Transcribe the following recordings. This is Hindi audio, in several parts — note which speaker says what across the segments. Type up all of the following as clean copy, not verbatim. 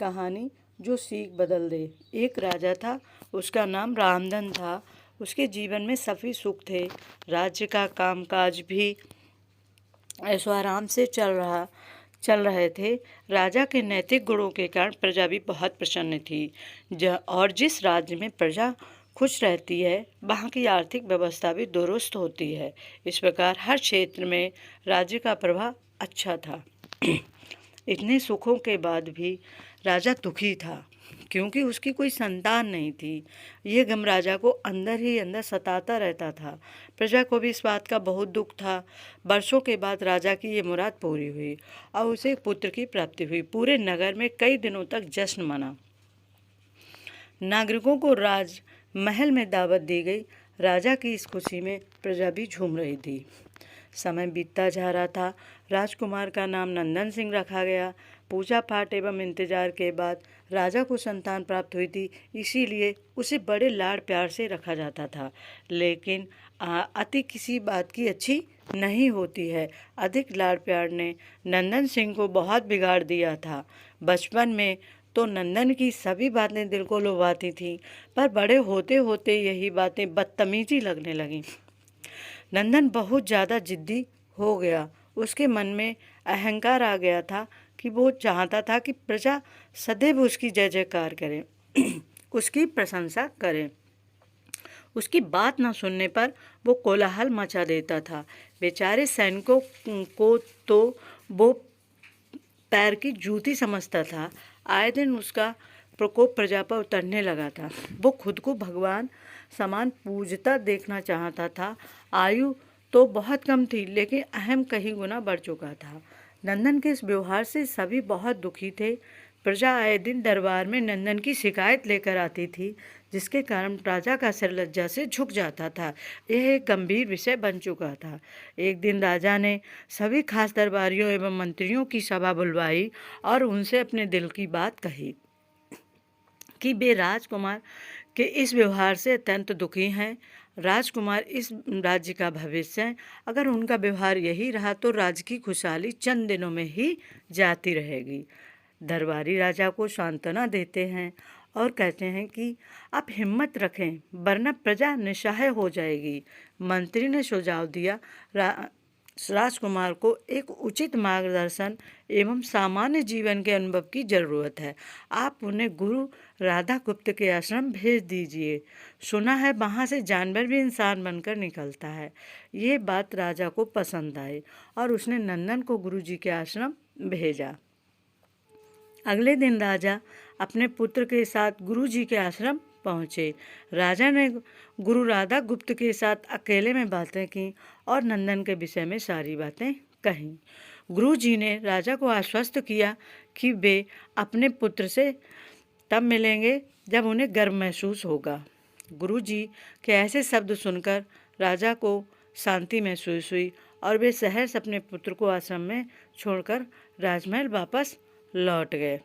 Speaker 1: कहानी जो सीख बदल दे। एक राजा था, उसका नाम रामधन था। उसके जीवन में सभी सुख थे। राज्य का कामकाज भी ऐशो आराम से चल रहे थे। राजा के नैतिक गुणों के कारण प्रजा भी बहुत प्रसन्न थी। और जिस राज्य में प्रजा खुश रहती है, वहाँ की आर्थिक व्यवस्था भी दुरुस्त होती है। इस प्रकार हर क्षेत्र में राज्य का प्रभाव अच्छा था। इतने सुखों के बाद भी राजा दुखी था, क्योंकि उसकी कोई संतान नहीं थी। ये गम राजा को अंदर ही अंदर सताता रहता था। प्रजा को भी इस बात का बहुत दुख था। वर्षों के बाद राजा की ये मुराद पूरी हुई और उसे एक पुत्र की प्राप्ति हुई। पूरे नगर में कई दिनों तक जश्न मना। नागरिकों को राज महल में दावत दी गई। राजा की इस खुशी में प्रजा भी झूम रही थी। समय बीतता जा रहा था। राजकुमार का नाम नंदन सिंह रखा गया। पूजा पाठ एवं इंतजार के बाद राजा को संतान प्राप्त हुई थी, इसीलिए उसे बड़े लाड़ प्यार से रखा जाता था। लेकिन अति किसी बात की अच्छी नहीं होती है। अधिक लाड़ प्यार ने नंदन सिंह को बहुत बिगाड़ दिया था। बचपन में तो नंदन की सभी बातें दिल को लुभाती थीं, पर बड़े होते होते यही बातें बदतमीजी लगने लगीं। नंदन बहुत ज़्यादा जिद्दी हो गया। उसके मन में अहंकार आ गया था कि वो चाहता था कि प्रजा सदैव उसकी जय जयकार करे, उसकी प्रशंसा करे। उसकी बात न सुनने पर वो कोलाहल मचा देता था। बेचारे सैनिकों को तो वो पैर की जूती समझता था। आए दिन उसका प्रकोप प्रजा पर उतरने लगा था। वो खुद को भगवान समान पूजता देखना चाहता था। आयु तो बहुत कम थी, लेकिन अहम कहीं गुना बढ़ चुका था। नंदन के इस व्यवहार से सभी बहुत दुखी थे। प्रजा आए दिन दरबार में नंदन की शिकायत लेकर आती थी, जिसके कारण राजा का सिर लज्जा से झुक जाता था। यह एक गंभीर विषय बन चुका था। एक दिन राजा ने सभी खास दरबारियों एवं मंत्रियों की सभा बुलवाई और उनसे अपने दिल की बात कही कि वे राजकुमार के इस व्यवहार से अत्यंत दुखी हैं। राजकुमार इस राज्य का भविष्य है। अगर उनका व्यवहार यही रहा तो राज्य की खुशहाली चंद दिनों में ही जाती रहेगी। दरबारी राजा को सांत्वना देते हैं और कहते हैं कि आप हिम्मत रखें, वरना प्रजा निस्सहाय हो जाएगी। मंत्री ने सुझाव दिया, राजकुमार को एक उचित मार्गदर्शन एवं सामान्य जीवन के अनुभव की जरूरत है। आप उन्हें गुरु राधा गुप्त के आश्रम भेज दीजिए। सुना है वहाँ से जानवर भी इंसान बनकर निकलता है। ये बात राजा को पसंद आई और उसने नंदन को गुरु जी के आश्रम भेजा। अगले दिन राजा अपने पुत्र के साथ गुरु जी के आश्रम पहुँचे। राजा ने गुरु राधा गुप्त के साथ अकेले में बातें की और नंदन के विषय में सारी बातें कहीं। गुरु जी ने राजा को आश्वस्त किया कि वे अपने पुत्र से तब मिलेंगे जब उन्हें गर्व महसूस होगा। गुरु जी के ऐसे शब्द सुनकर राजा को शांति महसूस हुई और वे सहर्ष अपने पुत्र को आश्रम में छोड़कर राजमहल वापस लौट गए।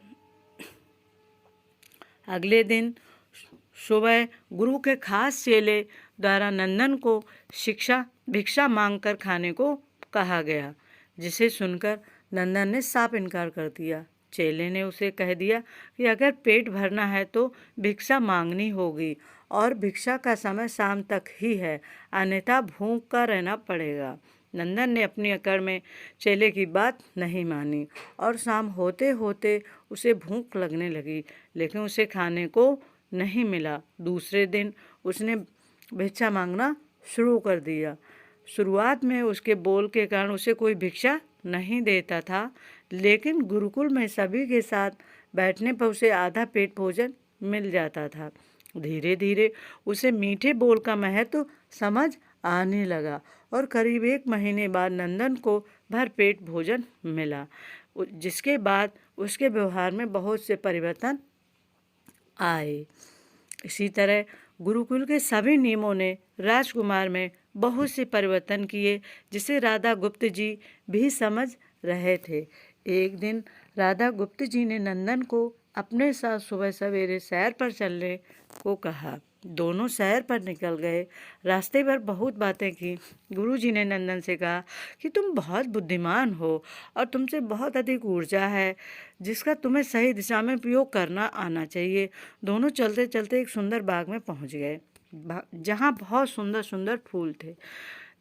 Speaker 1: अगले दिन सुबह गुरु के खास चेले द्वारा नंदन को भिक्षा मांगकर खाने को कहा गया, जिसे सुनकर नंदन ने साफ इनकार कर दिया। चेले ने उसे कह दिया कि अगर पेट भरना है तो भिक्षा मांगनी होगी और भिक्षा का समय शाम तक ही है, अन्यथा भूख का रहना पड़ेगा। नंदन ने अपनी अकड़ में चेले की बात नहीं मानी और शाम होते होते उसे भूख लगने लगी, लेकिन उसे खाने को नहीं मिला। दूसरे दिन उसने भिक्षा मांगना शुरू कर दिया। शुरुआत में उसके बोल के कारण उसे कोई भिक्षा नहीं देता था, लेकिन गुरुकुल में सभी के साथ बैठने पर उसे आधा पेट भोजन मिल जाता था। धीरे धीरे उसे मीठे बोल का महत्व समझ आने लगा और करीब 1 महीने बाद नंदन को भरपेट भोजन मिला, जिसके बाद उसके व्यवहार में बहुत से परिवर्तन आए। इसी तरह गुरुकुल के सभी नियमों ने राजकुमार में बहुत से परिवर्तन किए, जिसे राधा गुप्त जी भी समझ रहे थे। एक दिन राधा गुप्त जी ने नंदन को अपने साथ सुबह सवेरे सैर पर चलने को कहा। दोनों सैर पर निकल गए। रास्ते भर बहुत बातें की। गुरुजी ने नंदन से कहा कि तुम बहुत बुद्धिमान हो और तुमसे बहुत अधिक ऊर्जा है, जिसका तुम्हें सही दिशा में उपयोग करना आना चाहिए। दोनों चलते चलते एक सुंदर बाग में पहुंच गए, जहां बहुत सुंदर सुंदर फूल थे,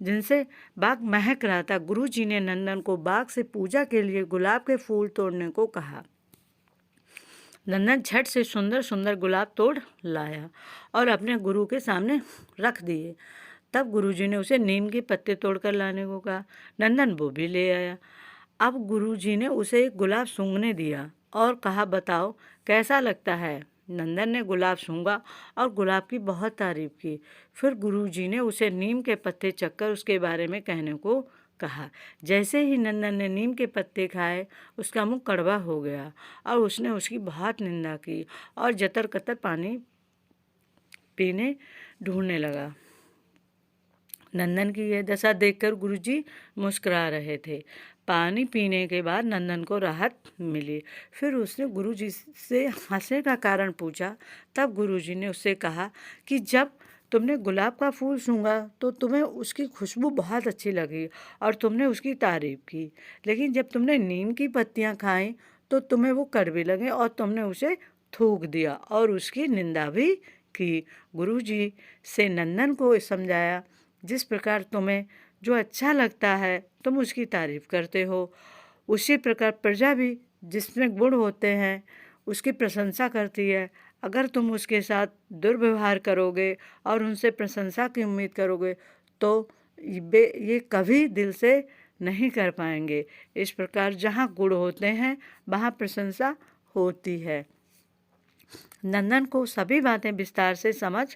Speaker 1: जिनसे बाग महक रहा था। गुरुजी ने नंदन को बाग से पूजा के लिए गुलाब के फूल तोड़ने को कहा। नंदन झट से सुंदर सुंदर गुलाब तोड़ लाया और अपने गुरु के सामने रख दिए। तब गुरुजी ने उसे नीम के पत्ते तोड़कर लाने को कहा। नंदन वो भी ले आया। अब गुरुजी ने उसे एक गुलाब सूंघने दिया और कहा, बताओ कैसा लगता है। नंदन ने गुलाब सूंघा और गुलाब की बहुत तारीफ की। फिर गुरुजी ने उसे नीम के पत्ते चखकर उसके बारे में कहने को कहा। जैसे ही नंदन ने नीम के पत्ते खाए, उसका मुंह कड़वा हो गया और उसने उसकी बहुत निंदा की और जतर कतर पानी पीने ढूंढने लगा। नंदन की यह दशा देखकर गुरुजी मुस्कुरा रहे थे। पानी पीने के बाद नंदन को राहत मिली। फिर उसने गुरुजी से हंसने का कारण पूछा। तब गुरुजी ने उससे कहा कि जब तुमने गुलाब का फूल सूंघा तो तुम्हें उसकी खुशबू बहुत अच्छी लगी और तुमने उसकी तारीफ की, लेकिन जब तुमने नीम की पत्तियां खाई तो तुम्हें वो कड़वी लगे और तुमने उसे थूक दिया और उसकी निंदा भी की। गुरुजी से नंदन को समझाया, जिस प्रकार तुम्हें जो अच्छा लगता है तुम उसकी तारीफ करते हो, उसी प्रकार प्रजा भी जिसमें गुण होते हैं उसकी प्रशंसा करती है। अगर तुम उसके साथ दुर्व्यवहार करोगे और उनसे प्रशंसा की उम्मीद करोगे तो ये कभी दिल से नहीं कर पाएंगे। इस प्रकार जहाँ गुण होते हैं वहाँ प्रशंसा होती है। नंदन को सभी बातें विस्तार से समझ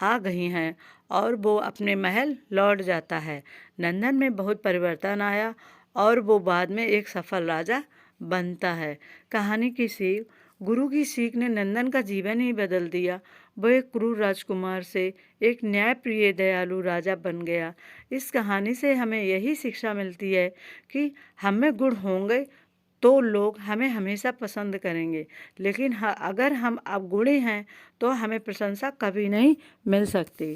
Speaker 1: आ गई हैं और वो अपने महल लौट जाता है। नंदन में बहुत परिवर्तन आया और वो बाद में एक सफल राजा बनता है। कहानी की सीख। गुरु की सीख ने नंदन का जीवन ही बदल दिया। वो एक क्रूर राजकुमार से एक न्यायप्रिय दयालु राजा बन गया। इस कहानी से हमें यही शिक्षा मिलती है कि हमें गुण होंगे तो लोग हमें हमेशा पसंद करेंगे, लेकिन अगर हम अवगुणी हैं तो हमें प्रशंसा कभी नहीं मिल सकती।